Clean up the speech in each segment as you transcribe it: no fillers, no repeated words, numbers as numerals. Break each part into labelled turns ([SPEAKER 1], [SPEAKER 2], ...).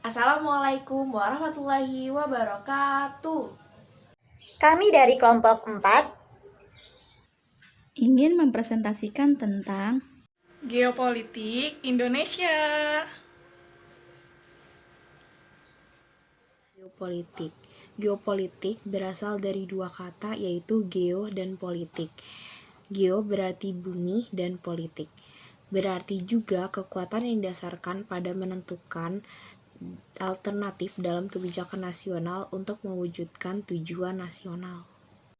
[SPEAKER 1] Assalamualaikum warahmatullahi wabarakatuh.
[SPEAKER 2] Kami dari kelompok 4
[SPEAKER 3] ingin mempresentasikan tentang
[SPEAKER 4] Geopolitik Indonesia.
[SPEAKER 1] Geopolitik berasal dari dua kata yaitu geo dan politik. Geo berarti bumi dan politik. Berarti juga kekuatan yang didasarkan pada menentukan alternatif dalam kebijakan nasional untuk mewujudkan tujuan nasional.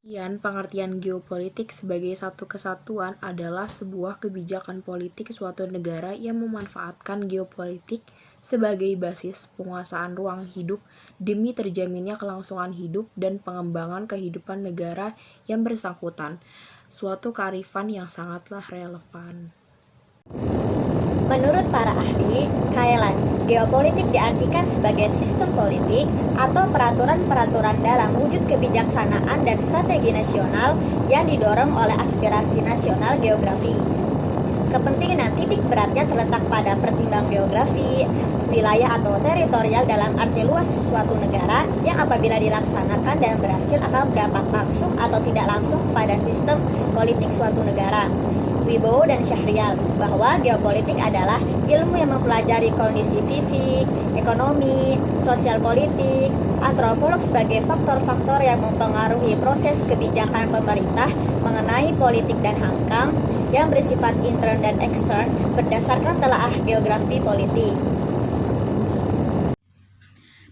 [SPEAKER 1] Pengertian geopolitik sebagai satu kesatuan adalah sebuah kebijakan politik suatu negara yang memanfaatkan geopolitik sebagai basis penguasaan ruang hidup demi terjaminnya kelangsungan hidup dan pengembangan kehidupan negara yang bersangkutan, suatu kearifan yang sangatlah relevan.
[SPEAKER 2] Menurut para ahli, Kailan, geopolitik diartikan sebagai sistem politik atau peraturan-peraturan dalam wujud kebijaksanaan dan strategi nasional yang didorong oleh aspirasi nasional geografi. Kepentingan titik beratnya terletak pada pertimbang geografi, wilayah atau teritorial dalam arti luas suatu negara yang apabila dilaksanakan dan berhasil akan berdampak langsung atau tidak langsung kepada sistem politik suatu negara. Wibowo dan Syahrial bahwa geopolitik adalah ilmu yang mempelajari kondisi fisik, ekonomi, sosial politik, antropolog sebagai faktor-faktor yang mempengaruhi proses kebijakan pemerintah mengenai politik dan HAMKAM yang bersifat intern dan ekstern berdasarkan telaah geografi politik.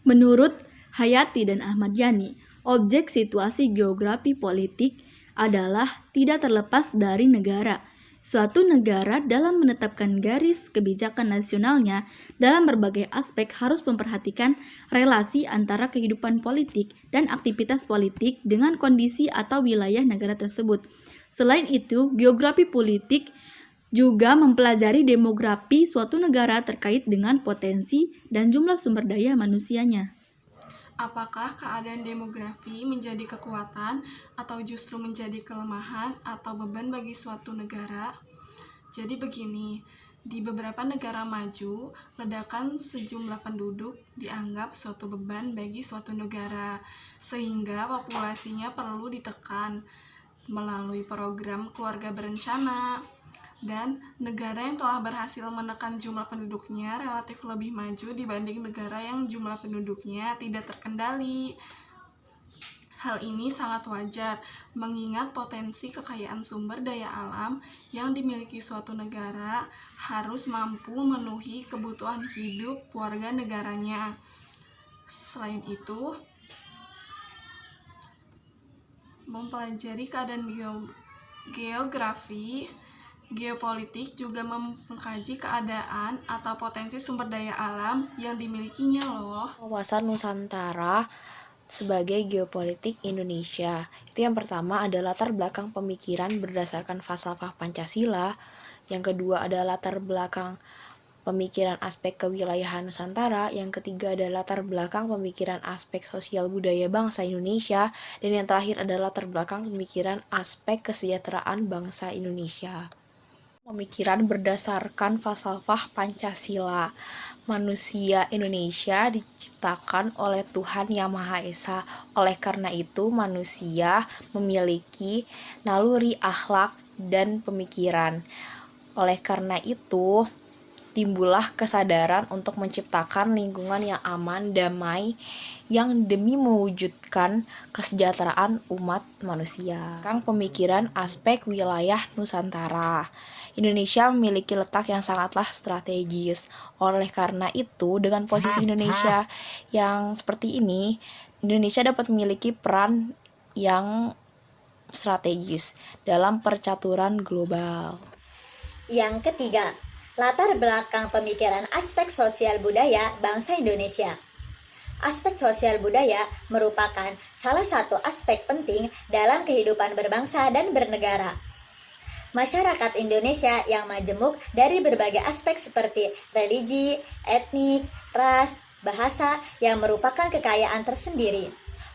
[SPEAKER 3] Menurut Hayati dan Ahmad Yani, objek situasi geografi politik adalah tidak terlepas dari negara. Suatu negara dalam menetapkan garis kebijakan nasionalnya dalam berbagai aspek harus memperhatikan relasi antara kehidupan politik dan aktivitas politik dengan kondisi atau wilayah negara tersebut. Selain itu, geografi politik juga mempelajari demografi suatu negara terkait dengan potensi dan jumlah sumber daya manusianya.
[SPEAKER 4] Apakah keadaan demografi menjadi kekuatan atau justru menjadi kelemahan atau beban bagi suatu negara? Jadi begini, di beberapa negara maju, ledakan sejumlah penduduk dianggap suatu beban bagi suatu negara, sehingga populasinya perlu ditekan melalui program keluarga berencana. Dan negara yang telah berhasil menekan jumlah penduduknya relatif lebih maju dibanding negara yang jumlah penduduknya tidak terkendali. Hal ini sangat wajar, mengingat potensi kekayaan sumber daya alam yang dimiliki suatu negara harus mampu memenuhi kebutuhan hidup warga negaranya. Selain itu, mempelajari keadaan geografi, geopolitik juga mengkaji keadaan atau potensi sumber daya alam yang dimilikinya loh.
[SPEAKER 1] Wawasan Nusantara sebagai geopolitik Indonesia. Itu yang pertama ada latar belakang pemikiran berdasarkan falsafah Pancasila. Yang kedua ada latar belakang pemikiran aspek kewilayahan Nusantara. Yang ketiga ada latar belakang pemikiran aspek sosial budaya bangsa Indonesia. Dan yang terakhir ada latar belakang pemikiran aspek kesejahteraan bangsa Indonesia. Pemikiran berdasarkan falsafah Pancasila. Manusia Indonesia diciptakan oleh Tuhan Yang Maha Esa. Oleh karena itu, manusia memiliki naluri akhlak dan pemikiran. Oleh karena itu, timbullah kesadaran untuk menciptakan lingkungan yang aman, damai, yang demi mewujudkan kesejahteraan umat manusia. Pemikiran aspek wilayah Nusantara. Indonesia memiliki letak yang sangatlah strategis. Oleh karena itu, dengan posisi Indonesia yang seperti ini, Indonesia dapat memiliki peran yang strategis dalam percaturan global.
[SPEAKER 2] Yang ketiga, latar belakang pemikiran aspek sosial budaya bangsa Indonesia. Aspek sosial budaya merupakan salah satu aspek penting dalam kehidupan berbangsa dan bernegara. Masyarakat Indonesia yang majemuk dari berbagai aspek seperti religi, etnik, ras, bahasa yang merupakan kekayaan tersendiri.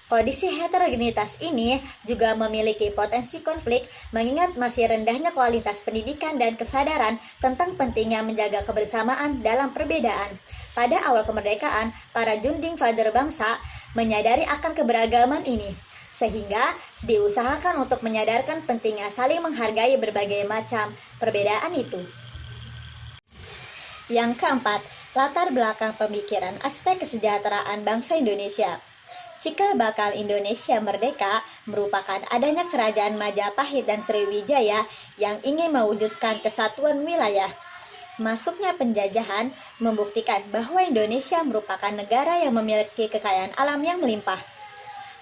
[SPEAKER 2] Kondisi heterogenitas ini juga memiliki potensi konflik mengingat masih rendahnya kualitas pendidikan dan kesadaran tentang pentingnya menjaga kebersamaan dalam perbedaan. Pada awal kemerdekaan, para Junding Father bangsa menyadari akan keberagaman ini, sehingga diusahakan untuk menyadarkan pentingnya saling menghargai berbagai macam perbedaan itu. Yang keempat, latar belakang pemikiran aspek kesejahteraan bangsa Indonesia. Cikal bakal Indonesia merdeka merupakan adanya kerajaan Majapahit dan Sriwijaya yang ingin mewujudkan kesatuan wilayah. Masuknya penjajahan membuktikan bahwa Indonesia merupakan negara yang memiliki kekayaan alam yang melimpah.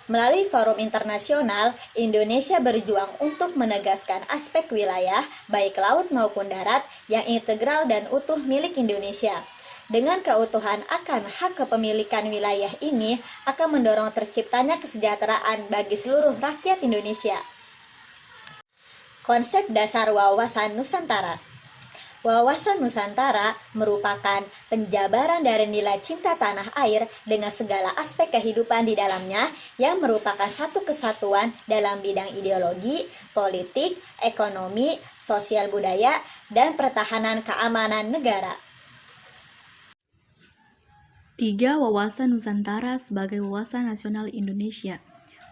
[SPEAKER 2] Melalui forum internasional, Indonesia berjuang untuk menegaskan aspek wilayah, baik laut maupun darat, yang integral dan utuh milik Indonesia. Dengan keutuhan akan hak kepemilikan wilayah ini akan mendorong terciptanya kesejahteraan bagi seluruh rakyat Indonesia. Konsep dasar wawasan Nusantara. Wawasan Nusantara merupakan penjabaran dari nilai cinta tanah air dengan segala aspek kehidupan di dalamnya yang merupakan satu kesatuan dalam bidang ideologi, politik, ekonomi, sosial budaya, dan pertahanan keamanan negara.
[SPEAKER 3] 3. Wawasan Nusantara sebagai wawasan nasional Indonesia.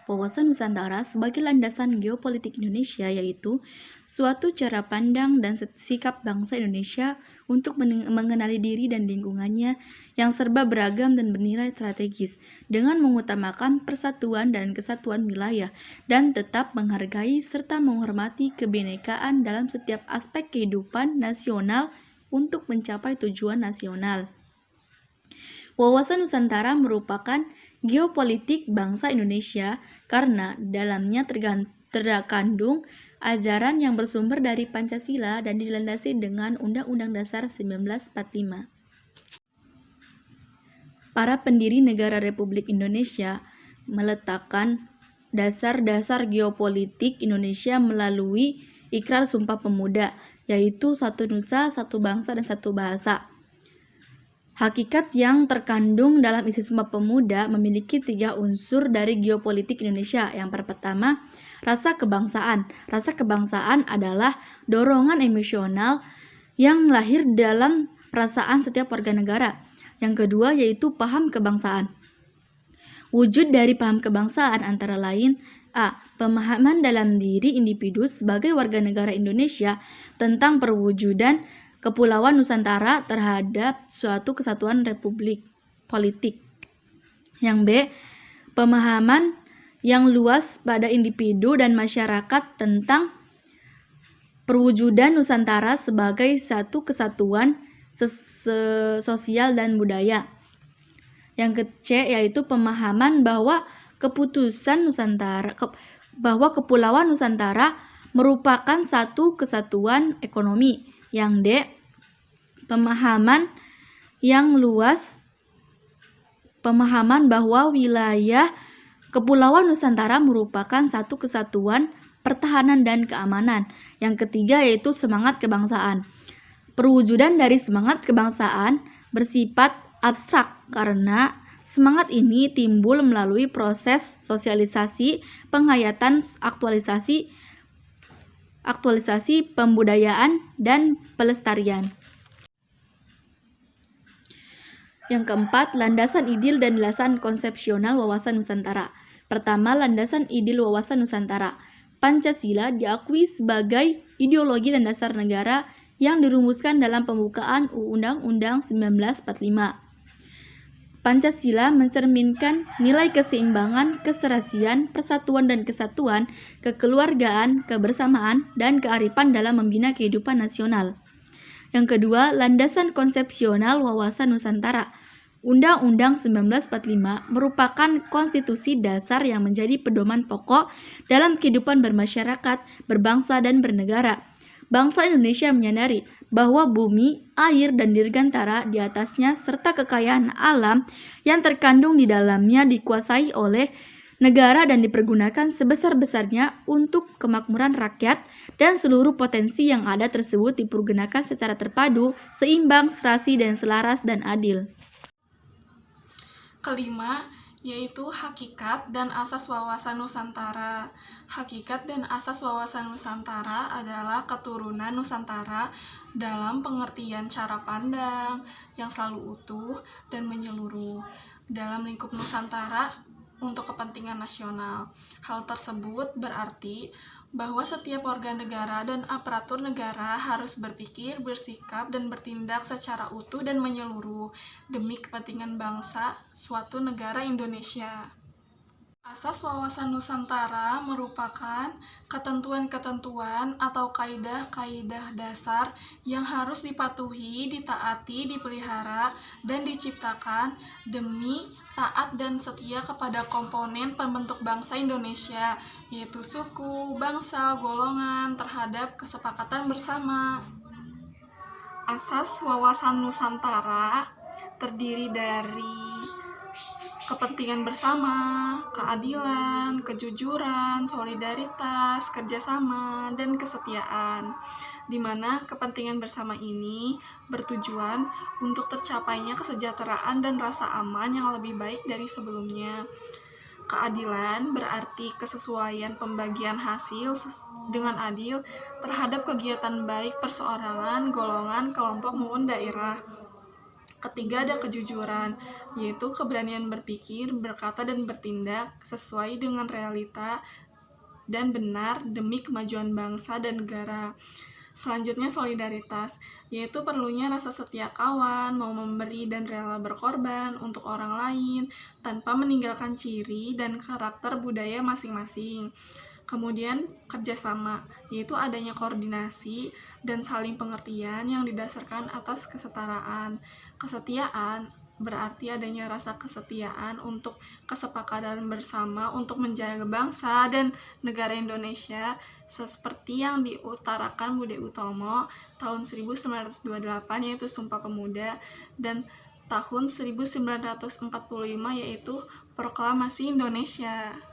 [SPEAKER 3] Wawasan Nusantara sebagai landasan geopolitik Indonesia yaitu suatu cara pandang dan sikap bangsa Indonesia untuk mengenali diri dan lingkungannya yang serba beragam dan bernilai strategis dengan mengutamakan persatuan dan kesatuan wilayah dan tetap menghargai serta menghormati kebinekaan dalam setiap aspek kehidupan nasional untuk mencapai tujuan nasional. Wawasan Nusantara merupakan geopolitik bangsa Indonesia karena dalamnya terkandung ajaran yang bersumber dari Pancasila dan dilandasi dengan Undang-Undang Dasar 1945. Para pendiri negara Republik Indonesia meletakkan dasar-dasar geopolitik Indonesia melalui Ikrar Sumpah Pemuda, yaitu satu nusa, satu bangsa, dan satu bahasa. Hakikat yang terkandung dalam isi Sumpah Pemuda memiliki 3 unsur dari geopolitik Indonesia. Yang pertama, rasa kebangsaan. Rasa kebangsaan adalah dorongan emosional yang lahir dalam perasaan setiap warga negara. Yang kedua yaitu paham kebangsaan. Wujud dari paham kebangsaan antara lain A. Pemahaman dalam diri individu sebagai warga negara Indonesia tentang perwujudan Kepulauan Nusantara terhadap suatu kesatuan republik politik. Yang B. Pemahaman yang luas pada individu dan masyarakat tentang perwujudan Nusantara sebagai satu kesatuan sosial dan budaya. Yang C. Yaitu pemahaman bahwa Kepulauan Nusantara merupakan satu kesatuan ekonomi. Yang D. Pemahaman yang luas, pemahaman bahwa wilayah Kepulauan Nusantara merupakan satu kesatuan pertahanan dan keamanan. Yang ketiga yaitu semangat kebangsaan. Perwujudan dari semangat kebangsaan bersifat abstrak karena semangat ini timbul melalui proses sosialisasi, penghayatan, aktualisasi pembudayaan dan pelestarian. Yang keempat, landasan idil dan landasan konsepsional wawasan Nusantara. Pertama, landasan idil wawasan Nusantara. Pancasila diakui sebagai ideologi dan dasar negara yang dirumuskan dalam pembukaan Undang-Undang 1945. Pancasila mencerminkan nilai keseimbangan, keserasian, persatuan dan kesatuan, kekeluargaan, kebersamaan, dan kearifan dalam membina kehidupan nasional. Yang kedua, landasan konsepsional wawasan Nusantara. Undang-Undang 1945 merupakan konstitusi dasar yang menjadi pedoman pokok dalam kehidupan bermasyarakat, berbangsa, dan bernegara. Bangsa Indonesia menyadari bahwa bumi, air, dan dirgantara di atasnya serta kekayaan alam yang terkandung di dalamnya dikuasai oleh negara dan dipergunakan sebesar-besarnya untuk kemakmuran rakyat dan seluruh potensi yang ada tersebut dipergunakan secara terpadu, seimbang, serasi, dan selaras dan adil.
[SPEAKER 4] Kelima, yaitu hakikat dan asas wawasan Nusantara. Hakikat dan asas wawasan Nusantara adalah keturunan Nusantara dalam pengertian cara pandang yang selalu utuh dan menyeluruh dalam lingkup Nusantara untuk kepentingan nasional. Hal tersebut berarti bahwa setiap warga negara dan aparatur negara harus berpikir, bersikap, dan bertindak secara utuh dan menyeluruh demi kepentingan bangsa suatu negara Indonesia. Asas wawasan Nusantara merupakan ketentuan-ketentuan atau kaidah-kaidah dasar yang harus dipatuhi, ditaati, dipelihara, dan diciptakan demi taat dan setia kepada komponen pembentuk bangsa Indonesia, yaitu suku, bangsa, golongan, terhadap kesepakatan bersama. Asas wawasan Nusantara terdiri dari kepentingan bersama, keadilan, kejujuran, solidaritas, kerjasama, dan kesetiaan, di mana kepentingan bersama ini bertujuan untuk tercapainya kesejahteraan dan rasa aman yang lebih baik dari sebelumnya. Keadilan berarti kesesuaian pembagian hasil dengan adil terhadap kegiatan baik perseorangan, golongan, kelompok, maupun daerah. Ketiga, ada kejujuran, yaitu keberanian berpikir, berkata, dan bertindak sesuai dengan realita dan benar demi kemajuan bangsa dan negara. Selanjutnya, solidaritas, yaitu perlunya rasa setia kawan, mau memberi dan rela berkorban untuk orang lain tanpa meninggalkan ciri dan karakter budaya masing-masing. Kemudian, kerjasama, yaitu adanya koordinasi dan saling pengertian yang didasarkan atas kesetaraan. Kesetiaan berarti adanya rasa kesetiaan untuk kesepakatan bersama untuk menjaga bangsa dan negara Indonesia seperti yang diutarakan Budi Utomo tahun 1928, yaitu Sumpah Pemuda, dan tahun 1945 yaitu Proklamasi Indonesia.